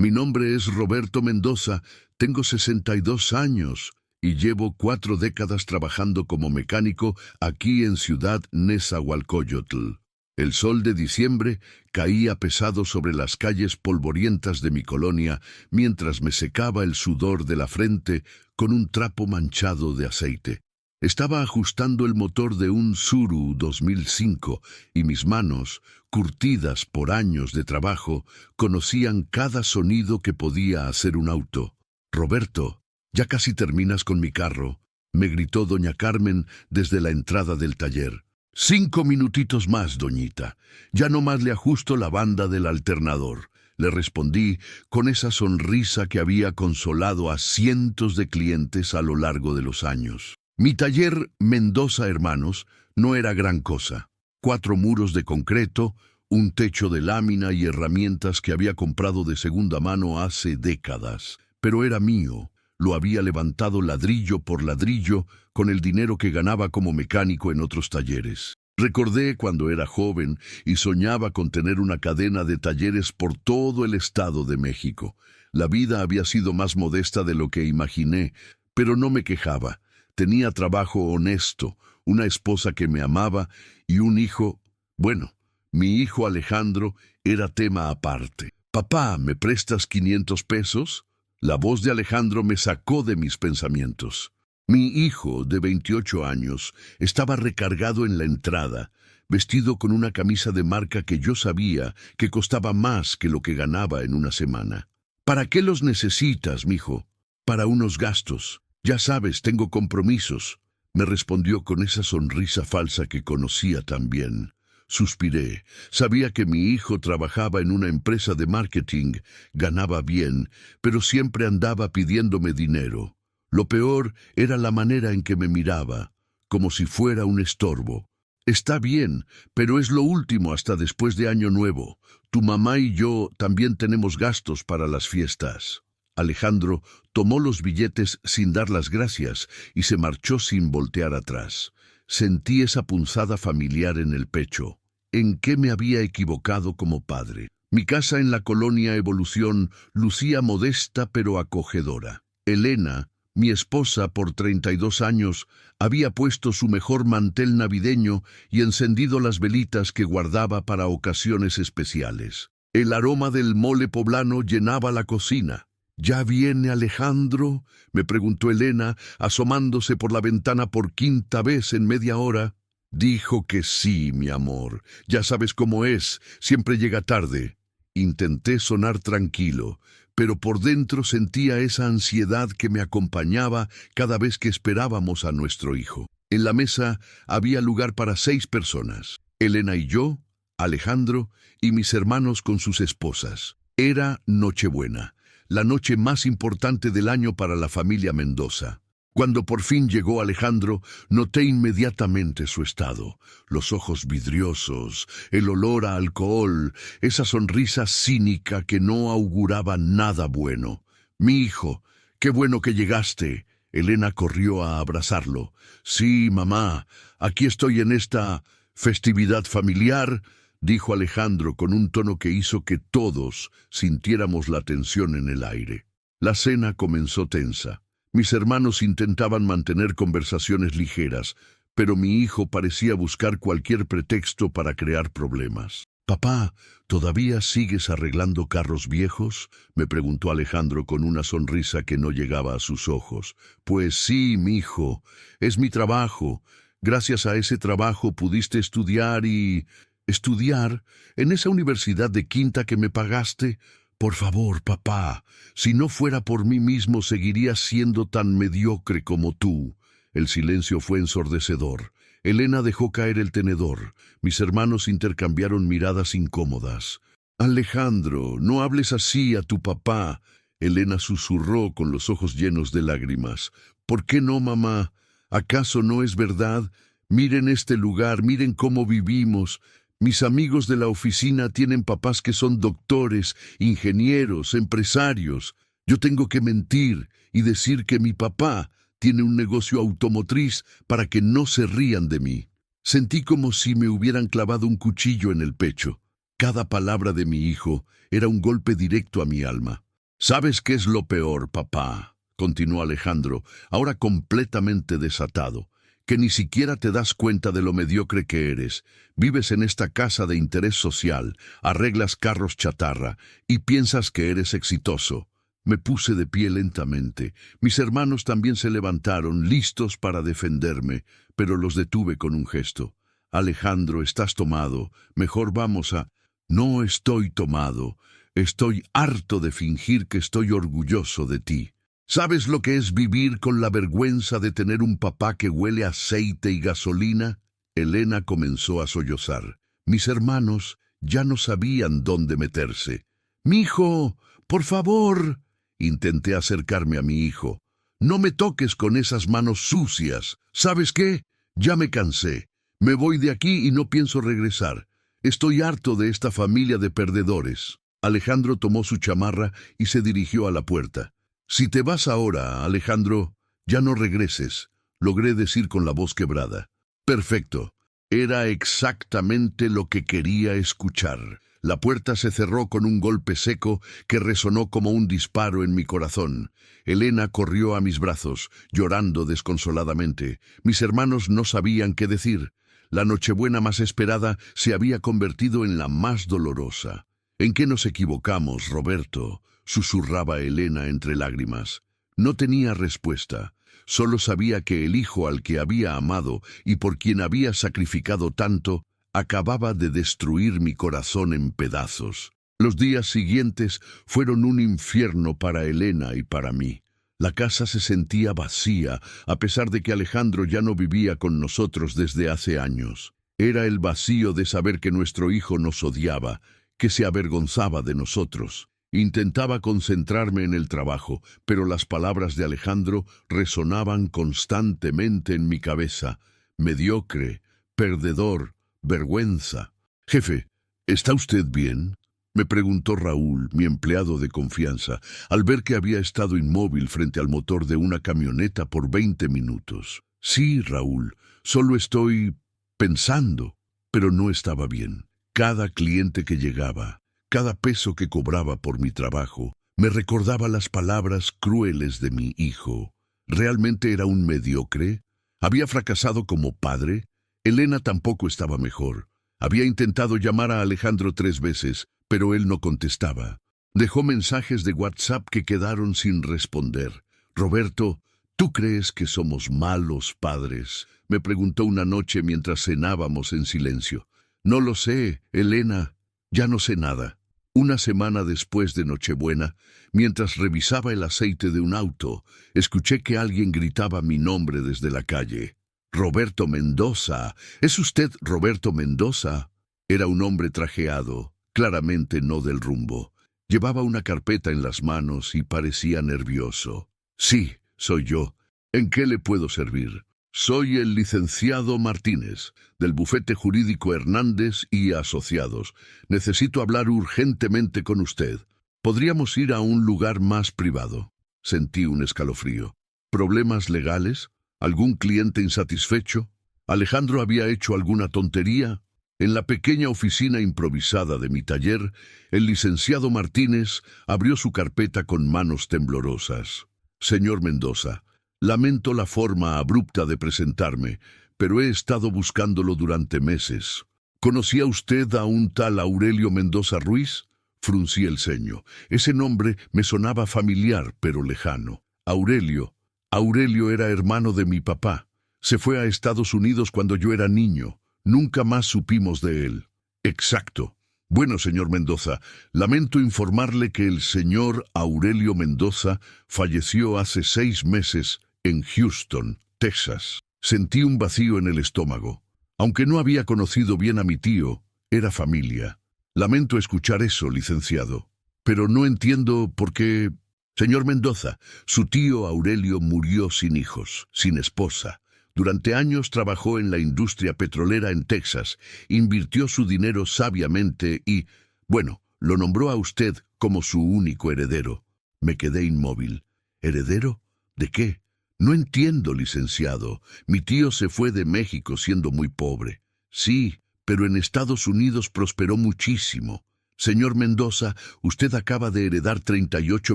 Mi nombre es Roberto Mendoza, tengo 62 años y llevo 4 décadas trabajando como mecánico aquí en Ciudad Nezahualcóyotl. El sol de diciembre caía pesado sobre las calles polvorientas de mi colonia mientras me secaba el sudor de la frente con un trapo manchado de aceite. Estaba ajustando el motor de un Tsuru 2005 y mis manos, curtidas por años de trabajo, conocían cada sonido que podía hacer un auto. «Roberto, ya casi terminas con mi carro», me gritó doña Carmen desde la entrada del taller. «5 minutitos más, doñita. Ya nomás le ajusto la banda del alternador», le respondí con esa sonrisa que había consolado a cientos de clientes a lo largo de los años. Mi taller Mendoza Hermanos no era gran cosa. 4 muros de concreto, un techo de lámina y herramientas que había comprado de segunda mano hace décadas. Pero era mío. Lo había levantado ladrillo por ladrillo con el dinero que ganaba como mecánico en otros talleres. Recordé cuando era joven y soñaba con tener una cadena de talleres por todo el estado de México. La vida había sido más modesta de lo que imaginé, pero no me quejaba. Tenía trabajo honesto, una esposa que me amaba y un hijo. Bueno, mi hijo Alejandro era tema aparte. «Papá, ¿me prestas 500 pesos?» La voz de Alejandro me sacó de mis pensamientos. Mi hijo, de 28 años, estaba recargado en la entrada, vestido con una camisa de marca que yo sabía que costaba más que lo que ganaba en una semana. «¿Para qué los necesitas, mijo?» «Para unos gastos. Ya sabes, tengo compromisos», me respondió con esa sonrisa falsa que conocía tan bien. Suspiré. Sabía que mi hijo trabajaba en una empresa de marketing, ganaba bien, pero siempre andaba pidiéndome dinero. Lo peor era la manera en que me miraba, como si fuera un estorbo. «Está bien, pero es lo último hasta después de Año Nuevo. Tu mamá y yo también tenemos gastos para las fiestas». Alejandro tomó los billetes sin dar las gracias y se marchó sin voltear atrás. Sentí esa punzada familiar en el pecho. ¿En qué me había equivocado como padre? Mi casa en la colonia Evolución lucía modesta pero acogedora. Elena, mi esposa por 32 años, había puesto su mejor mantel navideño y encendido las velitas que guardaba para ocasiones especiales. El aroma del mole poblano llenaba la cocina. «¿Ya viene Alejandro?», me preguntó Elena, asomándose por la ventana por 5ª vez en media hora. «Dijo que sí, mi amor. Ya sabes cómo es, siempre llega tarde». Intenté sonar tranquilo, pero por dentro sentía esa ansiedad que me acompañaba cada vez que esperábamos a nuestro hijo. En la mesa había lugar para 6 personas. Elena y yo, Alejandro y mis hermanos con sus esposas. Era Nochebuena, la noche más importante del año para la familia Mendoza. Cuando por fin llegó Alejandro, noté inmediatamente su estado. Los ojos vidriosos, el olor a alcohol, esa sonrisa cínica que no auguraba nada bueno. «Mi hijo, qué bueno que llegaste». Elena corrió a abrazarlo. «Sí, mamá, aquí estoy en esta festividad familiar», dijo Alejandro con un tono que hizo que todos sintiéramos la tensión en el aire. La cena comenzó tensa. Mis hermanos intentaban mantener conversaciones ligeras, pero mi hijo parecía buscar cualquier pretexto para crear problemas. «Papá, ¿todavía sigues arreglando carros viejos?», me preguntó Alejandro con una sonrisa que no llegaba a sus ojos. «Pues sí, mijo, es mi trabajo. Gracias a ese trabajo pudiste estudiar y...» «¿Estudiar? ¿En esa universidad de quinta que me pagaste? Por favor, papá, si no fuera por mí mismo seguiría siendo tan mediocre como tú». El silencio fue ensordecedor. Elena dejó caer el tenedor. Mis hermanos intercambiaron miradas incómodas. «Alejandro, no hables así a tu papá», Elena susurró con los ojos llenos de lágrimas. «¿Por qué no, mamá? ¿Acaso no es verdad? Miren este lugar, miren cómo vivimos. Mis amigos de la oficina tienen papás que son doctores, ingenieros, empresarios. Yo tengo que mentir y decir que mi papá tiene un negocio automotriz para que no se rían de mí». Sentí como si me hubieran clavado un cuchillo en el pecho. Cada palabra de mi hijo era un golpe directo a mi alma. ¿Sabes qué es lo peor, papá?, continuó Alejandro, ahora completamente desatado, que ni siquiera te das cuenta de lo mediocre que eres. Vives en esta casa de interés social, arreglas carros chatarra y piensas que eres exitoso. Me puse de pie lentamente. Mis hermanos también se levantaron, listos para defenderme, pero los detuve con un gesto. Alejandro, estás tomado. Mejor vamos a... No estoy tomado. Estoy harto de fingir que estoy orgulloso de ti. ¿Sabes lo que es vivir con la vergüenza de tener un papá que huele a aceite y gasolina? Elena comenzó a sollozar. Mis hermanos ya no sabían dónde meterse. «¡Mijo, por favor!», intenté acercarme a mi hijo. «No me toques con esas manos sucias. ¿Sabes qué? Ya me cansé. Me voy de aquí y no pienso regresar. Estoy harto de esta familia de perdedores». Alejandro tomó su chamarra y se dirigió a la puerta. «Si te vas ahora, Alejandro, ya no regreses», logré decir con la voz quebrada. Perfecto. Era exactamente lo que quería escuchar. La puerta se cerró con un golpe seco que resonó como un disparo en mi corazón. Elena corrió a mis brazos, llorando desconsoladamente. Mis hermanos no sabían qué decir. La Nochebuena más esperada se había convertido en la más dolorosa. «¿En qué nos equivocamos, Roberto?», susurraba Elena entre lágrimas. No tenía respuesta. Solo sabía que el hijo al que había amado y por quien había sacrificado tanto, acababa de destruir mi corazón en pedazos. Los días siguientes fueron un infierno para Elena y para mí. La casa se sentía vacía, a pesar de que Alejandro ya no vivía con nosotros desde hace años. Era el vacío de saber que nuestro hijo nos odiaba, que se avergonzaba de nosotros. Intentaba concentrarme en el trabajo, pero las palabras de Alejandro resonaban constantemente en mi cabeza. Mediocre, perdedor, vergüenza. «Jefe, ¿está usted bien?», me preguntó Raúl, mi empleado de confianza, al ver que había estado inmóvil frente al motor de una camioneta por 20 minutos. «Sí, Raúl, solo estoy pensando», pero no estaba bien. Cada cliente que llegaba, cada peso que cobraba por mi trabajo, me recordaba las palabras crueles de mi hijo. ¿Realmente era un mediocre? ¿Había fracasado como padre? Elena tampoco estaba mejor. Había intentado llamar a Alejandro 3 veces, pero él no contestaba. Dejó mensajes de WhatsApp que quedaron sin responder. «Roberto, ¿tú crees que somos malos padres?», me preguntó una noche mientras cenábamos en silencio. «No lo sé, Elena, ya no sé nada». Una semana después de Nochebuena, mientras revisaba el aceite de un auto, escuché que alguien gritaba mi nombre desde la calle. «Roberto Mendoza, ¿es usted Roberto Mendoza?». Era un hombre trajeado, claramente no del rumbo. Llevaba una carpeta en las manos y parecía nervioso. «Sí, soy yo. ¿En qué le puedo servir?». «Soy el licenciado Martínez, del bufete jurídico Hernández y Asociados. Necesito hablar urgentemente con usted. ¿Podríamos ir a un lugar más privado?». Sentí un escalofrío. ¿Problemas legales? ¿Algún cliente insatisfecho? ¿Alejandro había hecho alguna tontería? En la pequeña oficina improvisada de mi taller, el licenciado Martínez abrió su carpeta con manos temblorosas. «Señor Mendoza, lamento la forma abrupta de presentarme, pero he estado buscándolo durante meses. ¿Conocía usted a un tal Aurelio Mendoza Ruiz?». Fruncí el ceño. Ese nombre me sonaba familiar, pero lejano. Aurelio era hermano de mi papá. Se fue a Estados Unidos cuando yo era niño. Nunca más supimos de él. «Exacto. Bueno, señor Mendoza, lamento informarle que el señor Aurelio Mendoza falleció hace 6 meses en Houston, Texas». Sentí un vacío en el estómago. Aunque no había conocido bien a mi tío, era familia. «Lamento escuchar eso, licenciado. Pero no entiendo por qué...». «Señor Mendoza, su tío Aurelio murió sin hijos, sin esposa. Durante años trabajó en la industria petrolera en Texas, invirtió su dinero sabiamente y, bueno, lo nombró a usted como su único heredero». Me quedé inmóvil. ¿Heredero? ¿De qué? «No entiendo, licenciado. Mi tío se fue de México siendo muy pobre». «Sí, pero en Estados Unidos prosperó muchísimo. Señor Mendoza, usted acaba de heredar 38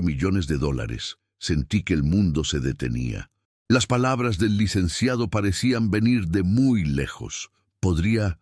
millones de dólares. Sentí que el mundo se detenía. Las palabras del licenciado parecían venir de muy lejos. ¿Podría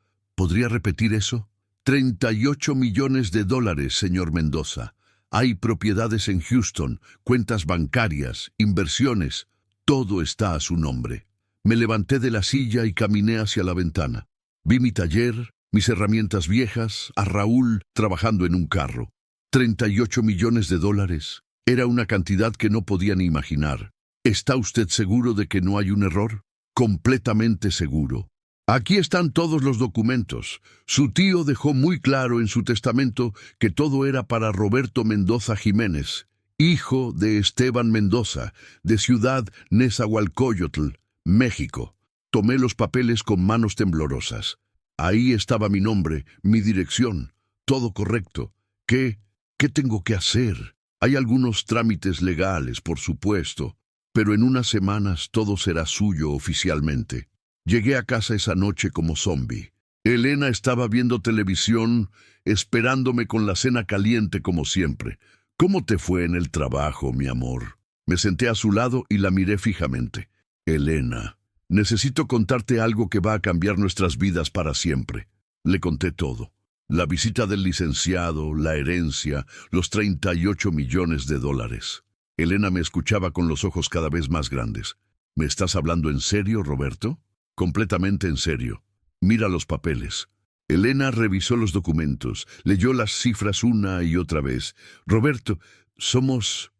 repetir eso? 38 millones de dólares, señor Mendoza. Hay propiedades en Houston, cuentas bancarias, inversiones. Todo está a su nombre. Me levanté de la silla y caminé hacia la ventana. Vi mi taller, mis herramientas viejas, a Raúl trabajando en un carro. 38 millones de dólares. Era una cantidad que no podía ni imaginar. ¿Está usted seguro de que no hay un error? Completamente seguro. Aquí están todos los documentos. Su tío dejó muy claro en su testamento que todo era para Roberto Mendoza Jiménez, hijo de Esteban Mendoza, de Ciudad Nezahualcóyotl, México. Tomé los papeles con manos temblorosas. Ahí estaba mi nombre, mi dirección, todo correcto. ¿Qué tengo que hacer? Hay algunos trámites legales, por supuesto, pero en unas semanas todo será suyo oficialmente. Llegué a casa esa noche como zombi. Elena estaba viendo televisión, esperándome con la cena caliente como siempre. ¿Cómo te fue en el trabajo, mi amor? Me senté a su lado y la miré fijamente. Elena, necesito contarte algo que va a cambiar nuestras vidas para siempre. Le conté todo. La visita del licenciado, la herencia, los 38 millones de dólares. Elena me escuchaba con los ojos cada vez más grandes. ¿Me estás hablando en serio, Roberto? Completamente en serio. Mira los papeles. Elena revisó los documentos, leyó las cifras una y otra vez. Roberto, somos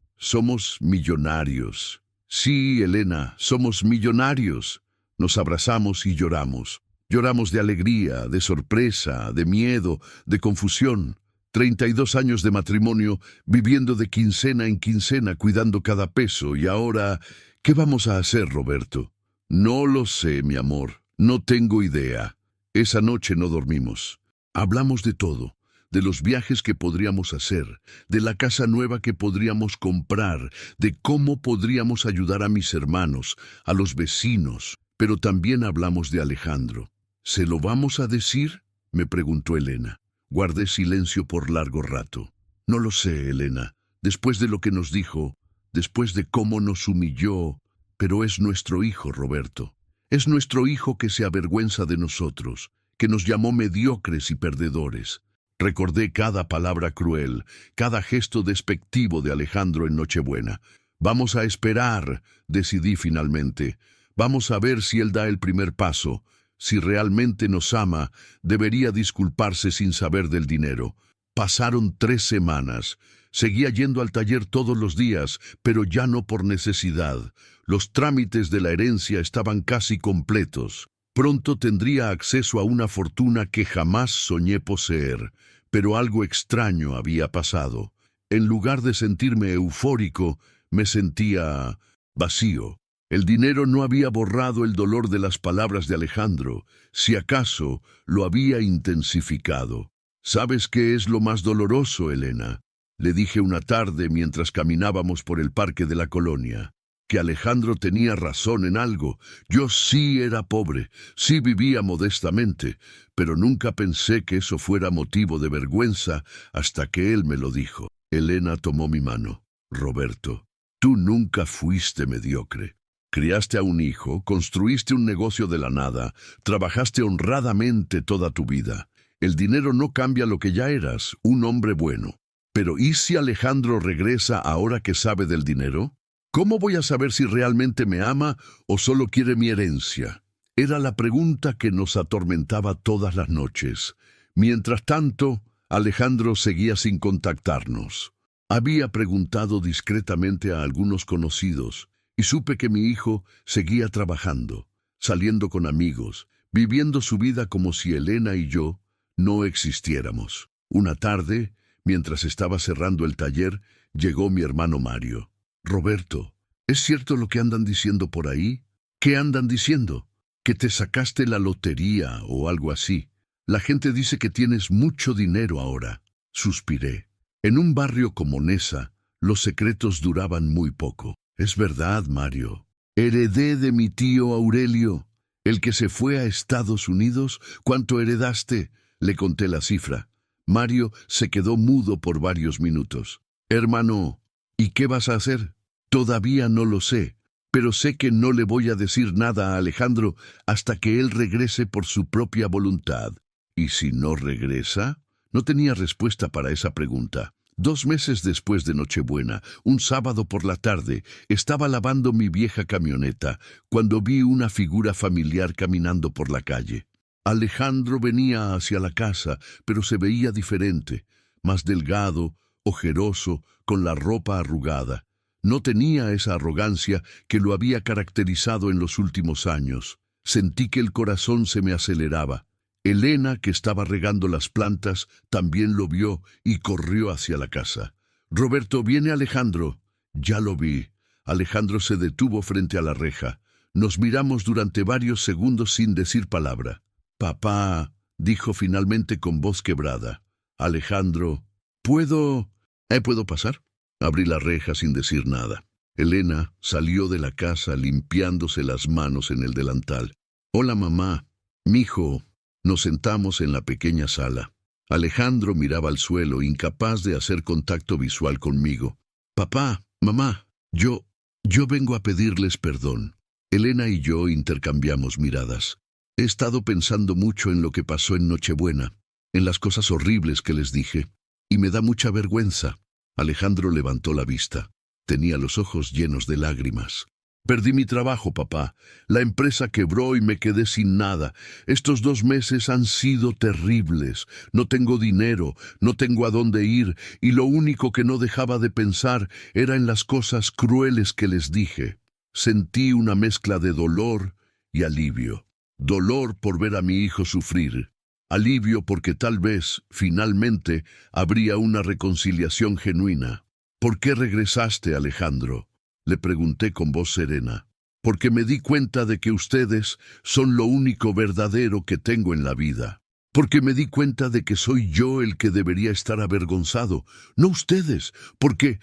millonarios. Sí, Elena, somos millonarios. Nos abrazamos y lloramos. Lloramos de alegría, de sorpresa, de miedo, de confusión. 32 años de matrimonio, viviendo de quincena en quincena, cuidando cada peso. Y ahora, ¿qué vamos a hacer, Roberto? No lo sé, mi amor. No tengo idea. Esa noche no dormimos. Hablamos de todo, de los viajes que podríamos hacer, de la casa nueva que podríamos comprar, de cómo podríamos ayudar a mis hermanos, a los vecinos, pero también hablamos de Alejandro. ¿Se lo vamos a decir?, me preguntó Elena. Guardé silencio por largo rato. No lo sé, Elena. Después de lo que nos dijo, después de cómo nos humilló, pero es nuestro hijo, Roberto. Es nuestro hijo que se avergüenza de nosotros, que nos llamó mediocres y perdedores. Recordé cada palabra cruel, cada gesto despectivo de Alejandro en Nochebuena. Vamos a esperar, decidí finalmente. Vamos a ver si él da el primer paso. Si realmente nos ama, debería disculparse sin saber del dinero. Pasaron 3 semanas. Seguía yendo al taller todos los días, pero ya no por necesidad. Los trámites de la herencia estaban casi completos. Pronto tendría acceso a una fortuna que jamás soñé poseer, pero algo extraño había pasado. En lugar de sentirme eufórico, me sentía vacío. El dinero no había borrado el dolor de las palabras de Alejandro, si acaso lo había intensificado. ¿Sabes qué es lo más doloroso, Elena?, le dije una tarde mientras caminábamos por el parque de la colonia. Que Alejandro tenía razón en algo. Yo sí era pobre, sí vivía modestamente, pero nunca pensé que eso fuera motivo de vergüenza hasta que él me lo dijo. Elena tomó mi mano. Roberto, tú nunca fuiste mediocre. Criaste a un hijo, construiste un negocio de la nada, trabajaste honradamente toda tu vida. El dinero no cambia lo que ya eras, un hombre bueno. Pero ¿y si Alejandro regresa ahora que sabe del dinero? ¿Cómo voy a saber si realmente me ama o solo quiere mi herencia? Era la pregunta que nos atormentaba todas las noches. Mientras tanto, Alejandro seguía sin contactarnos. Había preguntado discretamente a algunos conocidos y supe que mi hijo seguía trabajando, saliendo con amigos, viviendo su vida como si Elena y yo no existiéramos. Una tarde, mientras estaba cerrando el taller, llegó mi hermano Mario. Roberto, ¿es cierto lo que andan diciendo por ahí? ¿Qué andan diciendo? Que te sacaste la lotería o algo así. La gente dice que tienes mucho dinero ahora. Suspiré. En un barrio como Nesa, los secretos duraban muy poco. Es verdad, Mario. Heredé de mi tío Aurelio, el que se fue a Estados Unidos. ¿Cuánto heredaste? Le conté la cifra. Mario se quedó mudo por varios minutos. Hermano, ¿y qué vas a hacer? Todavía no lo sé, pero sé que no le voy a decir nada a Alejandro hasta que él regrese por su propia voluntad. ¿Y si no regresa? No tenía respuesta para esa pregunta. 2 meses después de Nochebuena, un sábado por la tarde, estaba lavando mi vieja camioneta cuando vi una figura familiar caminando por la calle. Alejandro venía hacia la casa, pero se veía diferente, más delgado, ojeroso, con la ropa arrugada. No tenía esa arrogancia que lo había caracterizado en los últimos años. Sentí que el corazón se me aceleraba. Elena, que estaba regando las plantas, también lo vio y corrió hacia la casa. «Roberto, viene Alejandro». «Ya lo vi». Alejandro se detuvo frente a la reja. Nos miramos durante varios segundos sin decir palabra. «Papá», dijo finalmente con voz quebrada. «Alejandro, ¿puedo pasar?» Abrí la reja sin decir nada. Elena salió de la casa limpiándose las manos en el delantal. «Hola, mamá». «Mijo». Nos sentamos en la pequeña sala. Alejandro miraba al suelo, incapaz de hacer contacto visual conmigo. «Papá, mamá, yo vengo a pedirles perdón». Elena y yo intercambiamos miradas. He estado pensando mucho en lo que pasó en Nochebuena, en las cosas horribles que les dije, y me da mucha vergüenza. Alejandro levantó la vista. Tenía los ojos llenos de lágrimas. «Perdí mi trabajo, papá. La empresa quebró y me quedé sin nada. Estos 2 meses han sido terribles. No tengo dinero, no tengo a dónde ir, y lo único que no dejaba de pensar era en las cosas crueles que les dije». Sentí una mezcla de dolor y alivio. Dolor por ver a mi hijo sufrir. Alivio porque tal vez, finalmente, habría una reconciliación genuina. «¿Por qué regresaste, Alejandro?», le pregunté con voz serena. «Porque me di cuenta de que ustedes son lo único verdadero que tengo en la vida. Porque me di cuenta de que soy yo el que debería estar avergonzado, no ustedes, porque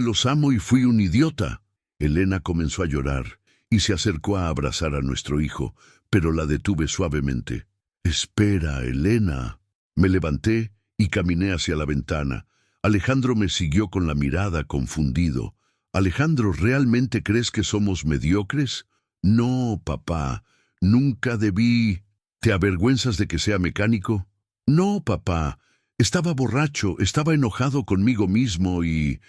los amo y fui un idiota». Elena comenzó a llorar y se acercó a abrazar a nuestro hijo, pero la detuve suavemente. «Espera, Elena». Me levanté y caminé hacia la ventana. Alejandro me siguió con la mirada, confundido. «Alejandro, ¿realmente crees que somos mediocres?» «No, papá, nunca debí». «¿Te avergüenzas de que sea mecánico?» «No, papá, estaba borracho, estaba enojado conmigo mismo y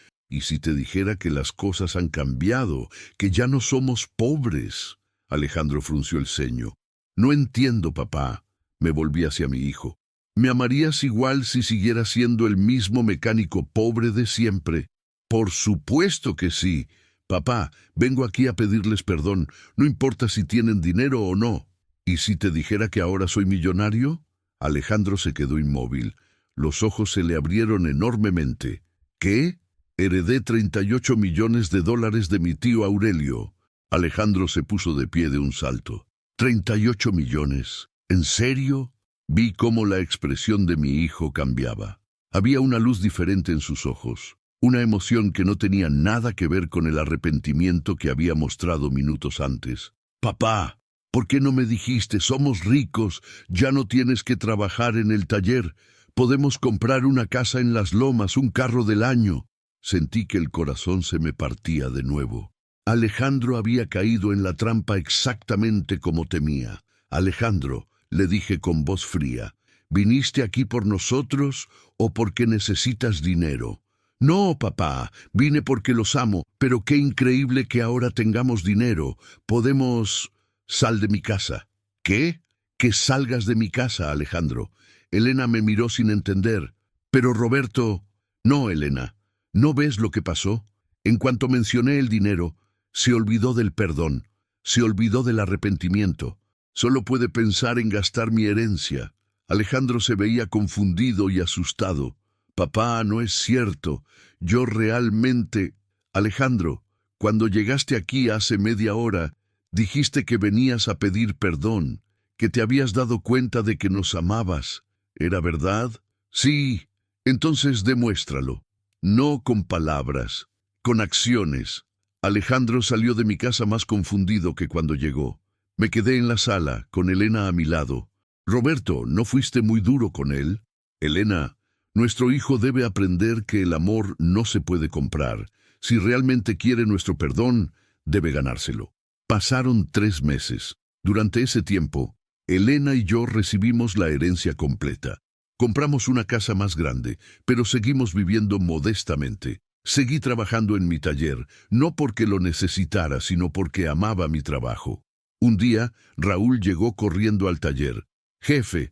si te dijera que las cosas han cambiado, que ya no somos pobres». Alejandro frunció el ceño. «No entiendo, papá». Me volví hacia mi hijo. «¿Me amarías igual si siguieras siendo el mismo mecánico pobre de siempre?» «Por supuesto que sí. Papá, vengo aquí a pedirles perdón, no importa si tienen dinero o no». «¿Y si te dijera que ahora soy millonario?» Alejandro se quedó inmóvil. Los ojos se le abrieron enormemente. «¿Qué?» «Heredé $38 millones de mi tío Aurelio». Alejandro se puso de pie de un salto. «¿38 millones? ¿En serio?» Vi cómo la expresión de mi hijo cambiaba. Había una luz diferente en sus ojos. Una emoción que no tenía nada que ver con el arrepentimiento que había mostrado minutos antes. «Papá, ¿por qué no me dijiste? Somos ricos, ya no tienes que trabajar en el taller. Podemos comprar una casa en las lomas, un carro del año». Sentí que el corazón se me partía de nuevo. Alejandro había caído en la trampa exactamente como temía. «Alejandro», le dije con voz fría, «¿viniste aquí por nosotros o porque necesitas dinero?» «No, papá, vine porque los amo, pero qué increíble que ahora tengamos dinero. Podemos...» «Sal de mi casa». «¿Qué?» «Que salgas de mi casa, Alejandro». Elena me miró sin entender. «Pero Roberto...» «No, Elena, ¿no ves lo que pasó? En cuanto mencioné el dinero, se olvidó del perdón, se olvidó del arrepentimiento. Solo puede pensar en gastar mi herencia». Alejandro se veía confundido y asustado. «Papá, no es cierto. Yo realmente...» «Alejandro, cuando llegaste aquí hace media hora, dijiste que venías a pedir perdón, que te habías dado cuenta de que nos amabas. ¿Era verdad?» «Sí». «Entonces demuéstralo. No con palabras, con acciones». Alejandro salió de mi casa más confundido que cuando llegó. Me quedé en la sala, con Elena a mi lado. «Roberto, ¿no fuiste muy duro con él?» «Elena, Nuestro hijo debe aprender que el amor no se puede comprar. Si realmente quiere nuestro perdón, debe ganárselo. Pasaron 3 meses. Durante ese tiempo, Elena y yo recibimos la herencia completa. Compramos una casa más grande, pero seguimos viviendo modestamente. Seguí trabajando en mi taller, no porque lo necesitara, sino porque amaba mi trabajo. Un día, Raúl llegó corriendo al taller. Jefe,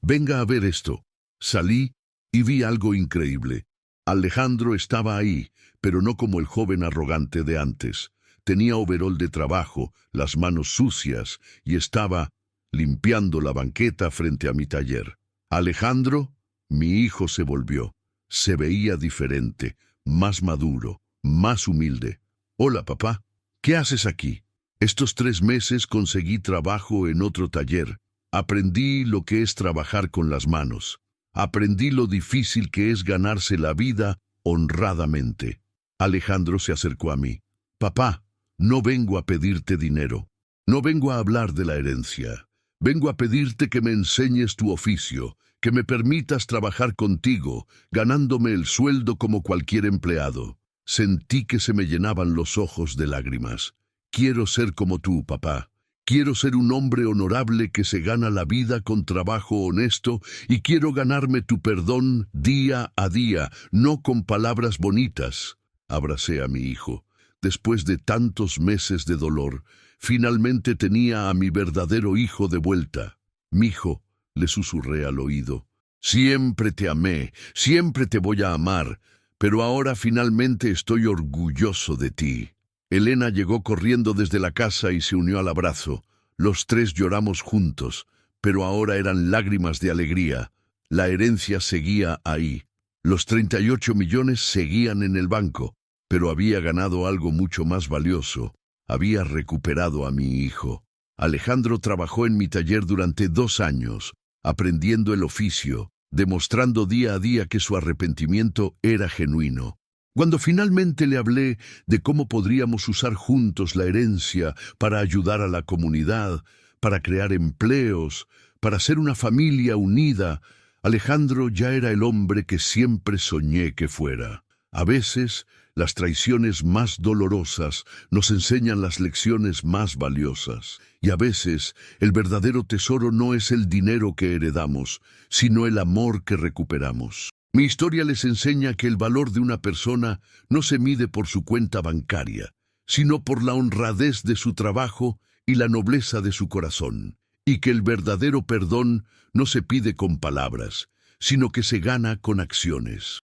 venga a ver esto. Salí y vi algo increíble. Alejandro estaba ahí, pero no como el joven arrogante de antes. Tenía overol de trabajo, las manos sucias, y estaba limpiando la banqueta frente a mi taller. Alejandro, mi hijo, se volvió. Se veía diferente, más maduro, más humilde. Hola, papá. ¿Qué haces aquí? Estos 3 meses conseguí trabajo en otro taller. Aprendí lo que es trabajar con las manos. Aprendí lo difícil que es ganarse la vida honradamente. Alejandro se acercó a mí. Papá, no vengo a pedirte dinero. No vengo a hablar de la herencia. Vengo a pedirte que me enseñes tu oficio, que me permitas trabajar contigo, ganándome el sueldo como cualquier empleado. Sentí que se me llenaban los ojos de lágrimas. Quiero ser como tú, papá. Quiero ser un hombre honorable que se gana la vida con trabajo honesto y quiero ganarme tu perdón día a día, no con palabras bonitas. Abracé a mi hijo. Después de tantos meses de dolor, finalmente tenía a mi verdadero hijo de vuelta. Mijo, le susurré al oído. Siempre te amé, siempre te voy a amar, pero ahora finalmente estoy orgulloso de ti. Elena llegó corriendo desde la casa y se unió al abrazo. Los 3 lloramos juntos, pero ahora eran lágrimas de alegría. La herencia seguía ahí. Los 38 millones seguían en el banco, pero había ganado algo mucho más valioso. Había recuperado a mi hijo. Alejandro trabajó en mi taller durante 2 años, aprendiendo el oficio, demostrando día a día que su arrepentimiento era genuino. Cuando finalmente le hablé de cómo podríamos usar juntos la herencia para ayudar a la comunidad, para crear empleos, para ser una familia unida, Alejandro ya era el hombre que siempre soñé que fuera. A veces, las traiciones más dolorosas nos enseñan las lecciones más valiosas. Y a veces, el verdadero tesoro no es el dinero que heredamos, sino el amor que recuperamos. Mi historia les enseña que el valor de una persona no se mide por su cuenta bancaria, sino por la honradez de su trabajo y la nobleza de su corazón, y que el verdadero perdón no se pide con palabras, sino que se gana con acciones.